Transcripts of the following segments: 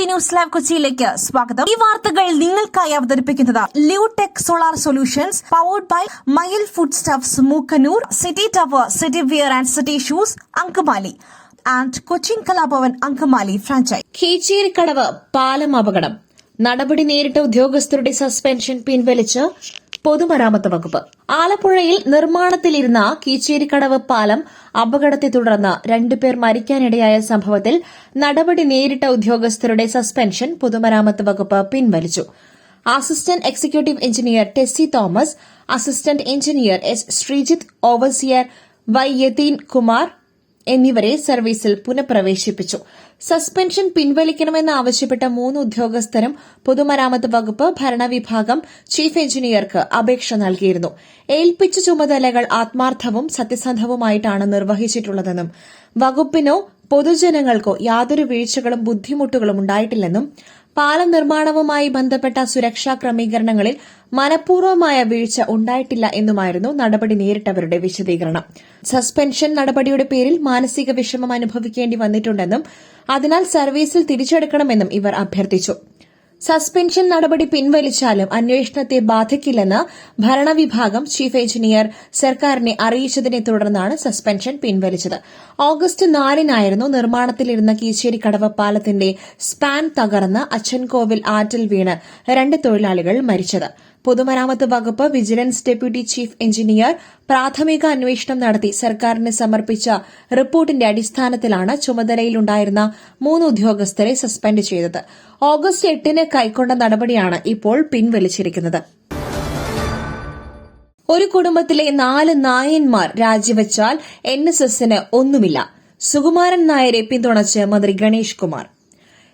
News live കൊച്ചിയിലേക്ക് സ്വാഗതം. ഈ വാർത്തകൾ നിങ്ങൾക്കായി അവതരിപ്പിക്കുന്നത് Lutech solar solutions powered by Mayil food stuffs Mookkannoor, city tower, city wear and city shoes Angamaly and Cochin Kalabhavan Angamaly franchise. Keecherikkadavu പാലം അപകടം നടപടി നേരിട്ട ഉദ്യോഗസ്ഥരുടെ സസ്പെൻഷൻ പിൻവലിച്ച് പൊതുമരാമത്ത് വകുപ്പ്. ആലപ്പുഴയിൽ നിർമ്മാണത്തിലിരുന്ന കീച്ചേരിക്കടവ് പാലം അപകടത്തെ തുടർന്ന് 2 പേർ മരിക്കാനിടയായ സംഭവത്തിൽ നടപടി നേരിട്ട ഉദ്യോഗസ്ഥരുടെ സസ്പെൻഷൻ പൊതുമരാമത്ത് വകുപ്പ് പിൻവലിച്ചു. Assistant executive engineer Tessy Thomas, assistant engineer S Sreejith, overseer Y Yatheen Kumar എന്നിവരെ സർവീസിൽ പുനഃപ്രവേശിപ്പിച്ചു. സസ്പെൻഷൻ പിൻവലിക്കണമെന്നാവശ്യപ്പെട്ട 3 ഉദ്യോഗസ്ഥരും പൊതുമരാമത്ത് വകുപ്പ് ഭരണവിഭാഗം ചീഫ് എഞ്ചിനീയർക്ക് അപേക്ഷ നൽകിയിരുന്നു. ഏൽപ്പിച്ച ചുമതലകൾ ആത്മാർത്ഥവും സത്യസന്ധവുമായിട്ടാണ് നിർവഹിച്ചിട്ടുള്ളതെന്നും വകുപ്പിനോ പൊതുജനങ്ങൾക്കോ യാതൊരു വീഴ്ചകളും ബുദ്ധിമുട്ടുകളും ഉണ്ടായിട്ടില്ലെന്നും പാലം നിർമ്മാണവുമായി ബന്ധപ്പെട്ട സുരക്ഷാ ക്രമീകരണങ്ങളിൽ മനഃപൂർവ്വമായ വീഴ്ച ഉണ്ടായിട്ടില്ല എന്നുമായിരുന്നു നടപടി നേരിട്ടവരുടെ വിശദീകരണം. സസ്പെൻഷൻ നടപടിയുടെ പേരിൽ മാനസിക വിഷമം അനുഭവിക്കേണ്ടി വന്നിട്ടുണ്ടെന്നും അതിനാൽ സർവീസിൽ തിരിച്ചെടുക്കണമെന്നും ഇവർ അഭ്യർത്ഥിച്ചു. സസ്പെൻഷൻ നടപടി പിൻവലിച്ചാലും അന്വേഷണത്തെ ബാധിക്കില്ലെന്ന് ഭരണവിഭാഗം ചീഫ് എഞ്ചിനീയർ സർക്കാരിനെ അറിയിച്ചതിനെ തുടർന്നാണ് സസ്പെൻഷൻ പിൻവലിച്ചത്. ഓഗസ്റ്റ് 4-നായിരുന്നു നിർമ്മാണത്തിലിരുന്ന കീച്ചേരിക്കടവ് പാലത്തിന്റെ സ്പാൻ തകർന്ന് അച്ചൻകോവിൽ ആറ്റിൽ വീണ് 2 തൊഴിലാളികൾ മരിച്ചത്. പൊതുമരാമത്ത് വകുപ്പ് വിജിലൻസ് ഡെപ്യൂട്ടി ചീഫ് എഞ്ചിനീയർ പ്രാഥമിക അന്വേഷണം നടത്തി സർക്കാരിന് സമർപ്പിച്ച റിപ്പോർട്ടിന്റെ അടിസ്ഥാനത്തിലാണ് ചുമതലയിലുണ്ടായിരുന്ന 3 ഉദ്യോഗസ്ഥരെ സസ്പെൻഡ് ചെയ്തത്. ഓഗസ്റ്റ് 8-ന് കൈക്കൊണ്ട നടപടിയാണ് ഇപ്പോൾ പിൻവലിച്ചിരിക്കുന്നത്. ഒരു കുടുംബത്തിലെ 4 നായന്മാർ രാജിവെച്ചാൽ NSSന് ഒന്നുമില്ല. സുകുമാരൻ നായരെ പിന്തുണച്ച് മന്ത്രി Ganesh Kumar.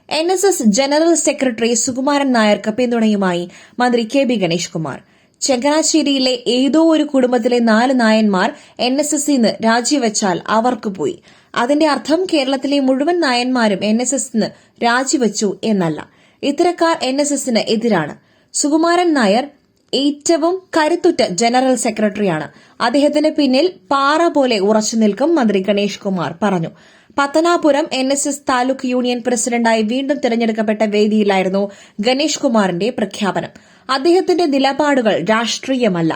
NSS general secretary Sukumaran നായർക്ക് പിന്തുണയുമായി മന്ത്രി KB ഗണേഷ് കുമാർ. ചങ്ങനാശ്ശേരിയിലെ ഏതോ ഒരു കുടുംബത്തിലെ 4 നായന്മാർ NSSന് രാജിവെച്ചാൽ അവർക്ക് പോയി. അതിന്റെ അർത്ഥം കേരളത്തിലെ മുഴുവൻ നായന്മാരും NSSന് രാജിവെച്ചു എന്നല്ല. ഇത്തരക്കാർ NSSന് എതിരാണ്. സുകുമാരൻ നായർ ഏറ്റവും കരുത്തുറ്റ ജനറൽ സെക്രട്ടറിയാണ്. അദ്ദേഹത്തിന് പിന്നിൽ പാറ പോലെ ഉറച്ചു നിൽക്കും മന്ത്രി ഗണേഷ് കുമാർ പറഞ്ഞു. പത്തനാപുരം NSS താലൂക്ക് യൂണിയൻ പ്രസിഡന്റായി വീണ്ടും തെരഞ്ഞെടുക്കപ്പെട്ട വേദിയിലായിരുന്നു ഗണേഷ് കുമാറിന്റെ പ്രഖ്യാപനം. അദ്ദേഹത്തിന്റെ നിലപാടുകൾ രാഷ്ട്രീയമല്ല.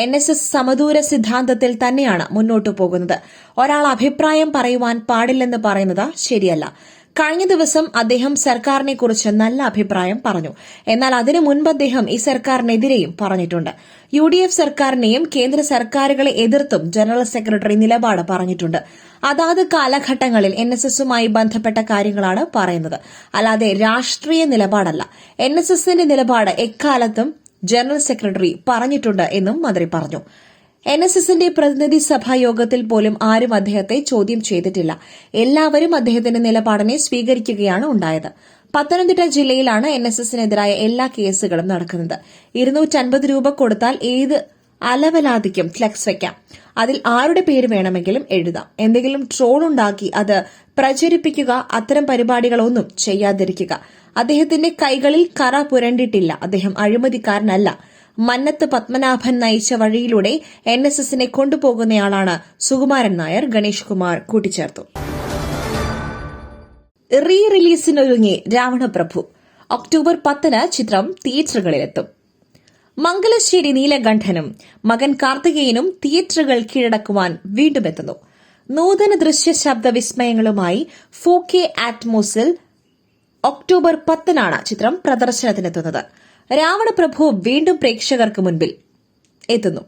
NSS സമദൂര സിദ്ധാന്തത്തിൽ തന്നെയാണ് മുന്നോട്ടു പോകുന്നത്. ഒരാൾ അഭിപ്രായം പറയുവാൻ പാടില്ലെന്ന് പറയുന്നത് ശരിയല്ല. കഴിഞ്ഞ ദിവസം അദ്ദേഹം സർക്കാരിനെക്കുറിച്ച് നല്ല അഭിപ്രായം പറഞ്ഞു. എന്നാൽ അതിനു മുൻപ് അദ്ദേഹം ഈ സർക്കാരിനെതിരെയും പറഞ്ഞിട്ടുണ്ട്. UDF സർക്കാരിനെയും കേന്ദ്ര സർക്കാരുകളെ എതിർത്തും ജനറൽ സെക്രട്ടറി നിലപാട് പറഞ്ഞിട്ടുണ്ട്. അതാത് കാലഘട്ടങ്ങളിൽ NSSുമായി ബന്ധപ്പെട്ട കാര്യങ്ങളാണ് പറയുന്നത്, അല്ലാതെ രാഷ്ട്രീയ നിലപാടല്ല. NSSന്റെ നിലപാട് എക്കാലത്തും ജനറൽ സെക്രട്ടറി പറഞ്ഞിട്ടുണ്ട് എന്നും മന്ത്രി പറഞ്ഞു. NSSന്റെ പ്രതിനിധി സഭാ യോഗത്തിൽ പോലും ആരും അദ്ദേഹത്തെ ചോദ്യം ചെയ്തിട്ടില്ല. എല്ലാവരും അദ്ദേഹത്തിന്റെ നിലപാടിനെ സ്വീകരിക്കുകയാണ് ഉണ്ടായത്. പത്തനംതിട്ട ജില്ലയിലാണ് NSSനെതിരായ എല്ലാ കേസുകളും നടക്കുന്നത്. 250 രൂപ കൊടുത്താൽ ഏത് അലവലാതിക്കും ഫ്ലെക്സ് വയ്ക്കാം. അതിൽ ആരുടെ പേര് വേണമെങ്കിലും എഴുതാം. എന്തെങ്കിലും ട്രോൾ ഉണ്ടാക്കി അത് പ്രചരിപ്പിക്കുക, അത്തരം പരിപാടികളൊന്നും ചെയ്യാതിരിക്കുക. അദ്ദേഹത്തിന്റെ കൈകളിൽ കറ പുരണ്ടിട്ടില്ല. അദ്ദേഹം അഴിമതിക്കാരനല്ല. മന്നത്ത് പത്മനാഭൻ നയിച്ച വഴിയിലൂടെ NSSനെ കൊണ്ടുപോകുന്നയാളാണ് സുകുമാരൻ നായർ, ഗണേഷ് കുമാർ കൂട്ടിച്ചേർത്തു. റീ റിലീസിനൊരുങ്ങി രാവണപ്രഭു. ഒക്ടോബർ 10-ന് ചിത്രം തിയേറ്ററുകളിലെത്തും. മംഗലശ്ശേരി നീലകണ്ഠനും മകൻ കാർത്തികേയനും തിയേറ്ററുകൾ കീഴടക്കുവാൻ വീണ്ടും എത്തുന്നു. നൂതന ദൃശ്യ ശബ്ദ വിസ്മയങ്ങളുമായി 4K ആറ്റ്മോസിൽ ഒക്ടോബർ 10-നാണ് ചിത്രം പ്രദർശനത്തിനെത്തുന്നത്. രാവണപ്രഭു വീണ്ടും പ്രേക്ഷകർക്ക് മുൻപിൽ എത്തുന്നു.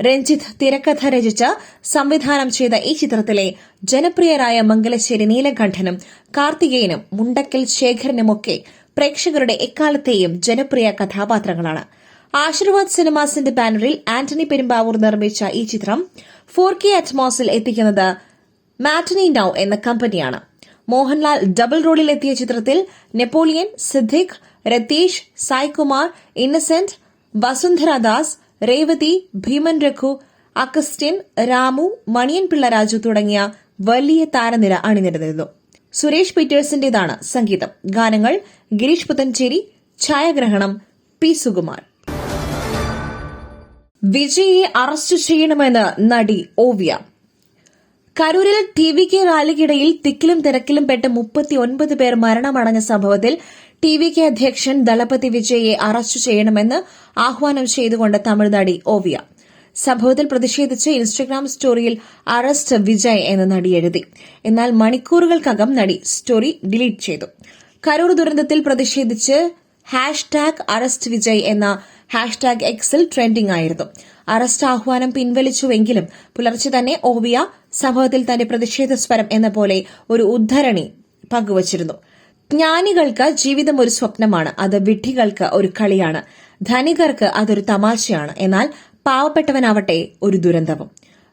രഞ്ജിത്ത് തിരക്കഥ രചിച്ച് സംവിധാനം ചെയ്ത ഈ ചിത്രത്തിലെ ജനപ്രിയരായ മംഗലശ്ശേരി നീലകണ്ഠനും കാർത്തികേയനും മുണ്ടക്കൽ ശേഖരനുമൊക്കെ പ്രേക്ഷകരുടെ എക്കാലത്തെയും ജനപ്രിയ കഥാപാത്രങ്ങളാണ്. ആശീർവാദ് സിനിമാസിന്റെ ബാനറിൽ ആന്റണി പെരുമ്പാവൂർ നിർമ്മിച്ച ഈ ചിത്രം 4K അറ്റ്മോസിൽ എത്തിക്കുന്നത് മാറ്റിനി നൌ എന്ന കമ്പനിയാണ്. മോഹൻലാൽ ഡബിൾ റോളിൽ എത്തിയ ചിത്രത്തിൽ നെപ്പോളിയൻ, സിദ്ദിഖ്, രതീഷ്, സായ്കുമാർ, ഇന്നസെന്റ്, വസുന്ധര ദാസ്, രേവതി, ഭീമൻ രഘു, അഗസ്റ്റിൻ, രാമു, മണിയൻ പിള്ള രാജു തുടങ്ങിയ വലിയ താരനിര അണിനിരന്നിരുന്നു. സുരേഷ് പീറ്റേഴ്സിന്റേതാണ് സംഗീതം. ഗാനങ്ങൾ ഗിരീഷ് പുത്തഞ്ചേരി, ഛായാഗ്രഹണം P. സുകുമാർ. വിജയെ അറസ്റ്റ് ചെയ്യണമെന്ന് നടി ഓവിയ. കരൂരിൽ TVK റാലിക്കിടയിൽ തിക്കിലും തിരക്കിലും പെട്ട് 39 പേർ മരണമടഞ്ഞ സംഭവത്തിൽ ടി.വി.കെ അധ്യക്ഷൻ ദളപതി വിജയെ അറസ്റ്റ് ചെയ്യണമെന്ന് ആഹ്വാനം ചെയ്തുകൊണ്ട് തമിഴ് നടി ഓവിയ. സംഭവത്തിൽ പ്രതിഷേധിച്ച് ഇൻസ്റ്റഗ്രാം സ്റ്റോറിയിൽ അറസ്റ്റ് വിജയ് എന്ന് നടി എഴുതി. എന്നാൽ മണിക്കൂറുകൾക്കകം നടി സ്റ്റോറി ഡിലീറ്റ് ചെയ്തു. കരൂർ ദുരന്തത്തിൽ പ്രതിഷേധിച്ച് #അറസ്റ്റ് വിജയ് എന്ന ഹാഷ്ടാഗ് എക്സിൽ ട്രെൻഡിംഗ് ആയിരുന്നു. അറസ്റ്റ് ആഹ്വാനം പിൻവലിച്ചുവെങ്കിലും പുലർച്ചെ തന്നെ ഓവിയ സംഭവത്തിൽ തന്റെ പ്രതിഷേധ സ്വരം എന്ന പോലെ ഒരു ഉദ്ധരണി പങ്കുവച്ചിരുന്നു. ജ്ഞാനികൾക്ക് ജീവിതം ഒരു സ്വപ്നമാണ്, അത് വിഡ്ഢികൾക്ക് ഒരു കളിയാണ്, ധനികർക്ക് അതൊരു തമാശയാണ്, എന്നാൽ പാവപ്പെട്ടവനാവട്ടെ ഒരു ദുരന്തവും.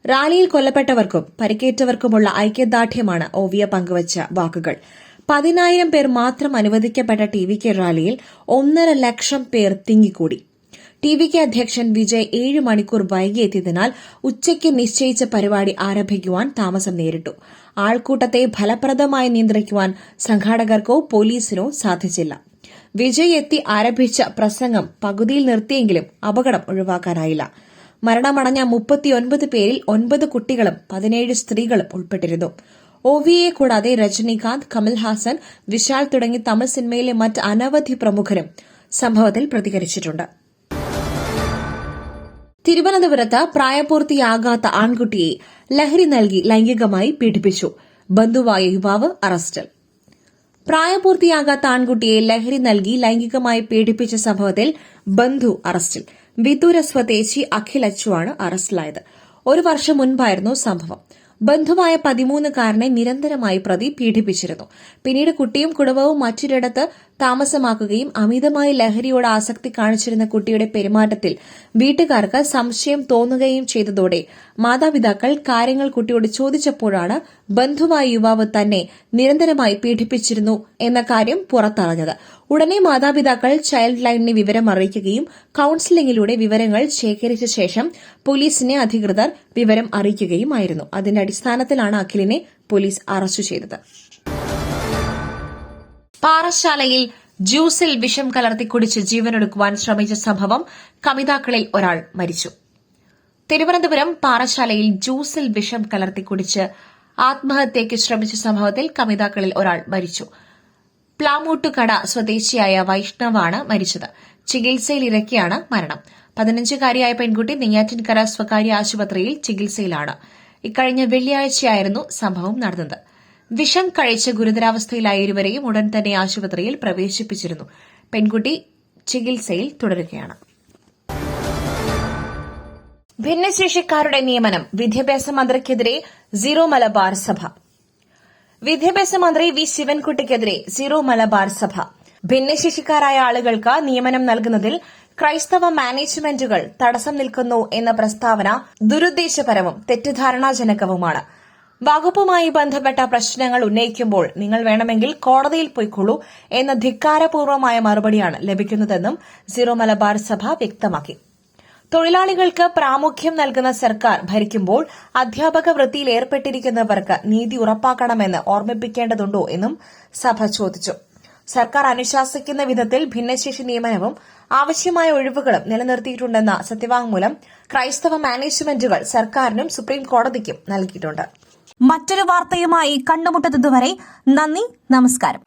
റാലിയിൽ കൊല്ലപ്പെട്ടവർക്കും പരിക്കേറ്റവർക്കുമുള്ള ഐക്യദാർഢ്യമാണ് ഓവിയ പങ്കുവച്ച വാക്കുകൾ. 10,000 പേർ മാത്രം അനുവദിക്കപ്പെട്ട ടി.വി.കെ റാലിയിൽ 1.5 ലക്ഷം പേർ തിങ്ങിക്കൂടി. ടി.വി.കെ അധ്യക്ഷൻ വിജയ് 7 മണിക്കൂർ വൈകിയെത്തിയതിനാൽ ഉച്ചയ്ക്ക് നിശ്ചയിച്ച പരിപാടി ആരംഭിക്കുവാൻ താമസം നേരിട്ടു. ആൾക്കൂട്ടത്തെ ഫലപ്രദമായി നിയന്ത്രിക്കുവാൻ സംഘാടകർക്കോ പോലീസിനോ സാധിച്ചില്ല. വിജയ് എത്തി ആരംഭിച്ച പ്രസംഗം പകുതിയിൽ നിർത്തിയെങ്കിലും അപകടം ഒഴിവാക്കാനായില്ല. മരണമടഞ്ഞ 39 പേരിൽ 9 കുട്ടികളും 17 സ്ത്രീകളും ഉൾപ്പെട്ടിരുന്നു. ഓവിയയെ കൂടാതെ രജനീകാന്ത്, കമൽഹാസൻ, വിശാൽ തുടങ്ങി തമിഴ് സിനിമയിലെ മറ്റ് അനവധി പ്രമുഖരും സംഭവത്തിൽ പ്രതികരിച്ചിട്ടുണ്ട്. തിരുവനന്തപുരത്ത് പ്രായപൂർത്തിയാകാത്ത ആൺകുട്ടിയെ ലഹരി നൽകി ലൈംഗികമായി പീഡിപ്പിച്ചു. ബന്ധുവായ യുവാവ് അറസ്റ്റിൽ. പ്രായപൂർത്തിയാകാത്ത ആൺകുട്ടിയെ ലഹരി നൽകി ലൈംഗികമായി പീഡിപ്പിച്ച സംഭവത്തിൽ ബന്ധു അറസ്റ്റിൽ. വിദൂര സ്വദേശി അഖിൽ അച്ചുവാണ് അറസ്റ്റിലായത്. 1 വർഷം മുൻപായിരുന്നു സംഭവം. ബന്ധുവായ 13-കാരനെ നിരന്തരമായി പ്രതി പീഡിപ്പിച്ചിരുന്നു. പിന്നീട് കുട്ടിയും കുടുംബവും മറ്റൊരിടത്ത് താമസമാക്കുകയും അമിതമായി ലഹരിയോട് ആസക്തി കാണിച്ചിരുന്ന കുട്ടിയുടെ പെരുമാറ്റത്തിൽ വീട്ടുകാർക്ക് സംശയം തോന്നുകയും ചെയ്തതോടെ മാതാപിതാക്കൾ കാര്യങ്ങൾ കുട്ടിയോട് ചോദിച്ചപ്പോഴാണ് ബന്ധുവായ യുവാവ് തന്നെ നിരന്തരമായി പീഡിപ്പിച്ചിരുന്നു എന്ന കാര്യം പുറത്തറിഞ്ഞത്. ഉടനെ മാതാപിതാക്കൾ ചൈൽഡ് ലൈനിനെ വിവരം അറിയിക്കുകയും കൌൺസിലിംഗിലൂടെ വിവരങ്ങൾ ശേഖരിച്ച ശേഷം പോലീസിനെ അധികൃതർ വിവരം അറിയിക്കുകയുമായിരുന്നു. അതിന്റെ അടിസ്ഥാനത്തിലാണ് അഖിലിനെ പോലീസ് അറസ്റ്റ് ചെയ്തത്. പാറശാലയിൽ ജ്യൂസിൽ വിഷം കലർത്തി കുടിച്ച് ജീവനൊടുക്കുവാൻ ശ്രമിച്ച സംഭവം കമിതാക്കളിൽ ഒരാൾ മരിച്ചു. തിരുവനന്തപുരം പാറശാലയിൽ ജ്യൂസിൽ വിഷം കലർത്തി കുടിച്ച് ആത്മഹത്യയ്ക്ക് ശ്രമിച്ച സംഭവത്തിൽ കമിതാക്കളിൽ ഒരാൾ മരിച്ചു. പ്ലാമൂട്ടുകട സ്വദേശിയായ വൈഷ്ണവാണ് മരിച്ചത്. ചികിത്സയിലിരിക്കെയാണ് മരണം. 15-കാരിയായ പെൺകുട്ടി നെയ്യാറ്റിൻകര സ്വകാര്യ ആശുപത്രിയിൽ ചികിത്സയിലാണ്. ഇക്കഴിഞ്ഞ വെള്ളിയാഴ്ചയായിരുന്നു സംഭവം നടന്നത്. വിഷം കഴിച്ച് ഗുരുതരാവസ്ഥയിലായ ഇരുവരെയും ഉടൻ തന്നെ ആശുപത്രിയിൽ പ്രവേശിപ്പിച്ചിരുന്നു. പെൺകുട്ടി ചികിത്സയിൽ തുടരുകയാണ്. ഭിന്നശേഷിക്കാരുടെ നിയമനം വിദ്യാഭ്യാസ മന്ത്രിക്കെതിരെ സീറോ മലബാർ സഭ. വിദ്യാഭ്യാസ മന്ത്രി വി ശിവൻകുട്ടിക്കെതിരെ സീറോ മലബാർ സഭ. ഭിന്നശേഷിക്കാരായ ആളുകൾക്ക് നിയമനം നൽകുന്നതിൽ ക്രൈസ്തവ മാനേജ്മെന്റുകൾ തടസ്സം നിൽക്കുന്നു എന്ന പ്രസ്താവന ദുരുദ്ദേശപരവും തെറ്റിദ്ധാരണാജനകവുമാണ്. വകുപ്പുമായി ബന്ധപ്പെട്ട പ്രശ്നങ്ങൾ ഉന്നയിക്കുമ്പോൾ നിങ്ങൾ വേണമെങ്കിൽ കോടതിയിൽ പോയിക്കൊള്ളൂ എന്ന ധിക്കാരപൂർവമായ മറുപടിയാണ് ലഭിക്കുന്നതെന്നും സീറോ മലബാർ സഭ വ്യക്തമാക്കി. തൊഴിലാളികൾക്ക് പ്രാമുഖ്യം നൽകുന്ന സർക്കാർ ഭരിക്കുമ്പോൾ അധ്യാപക വൃത്തിയിൽ ഏർപ്പെട്ടിരിക്കുന്നവർക്ക് നീതി ഉറപ്പാക്കണമെന്ന് ഓർമ്മിപ്പിക്കേണ്ടതുണ്ടോ എന്നും സഭ ചോദിച്ചു. സർക്കാർ അനുശാസിക്കുന്ന വിധത്തിൽ ഭിന്നശേഷി നിയമനവും ആവശ്യമായ ഒഴിവുകളും നിലനിർത്തിയിട്ടുണ്ടെന്ന സത്യവാങ്മൂലം ക്രൈസ്തവ മാനേജ്മെന്റുകൾ സർക്കാരിനും സുപ്രീം കോടതിക്കും നൽകിയിട്ടുണ്ട്. മറ്റൊരു വാർത്തയുമായി കണ്ടുമുട്ടുന്നതുവരെ നന്ദി, നമസ്കാരം.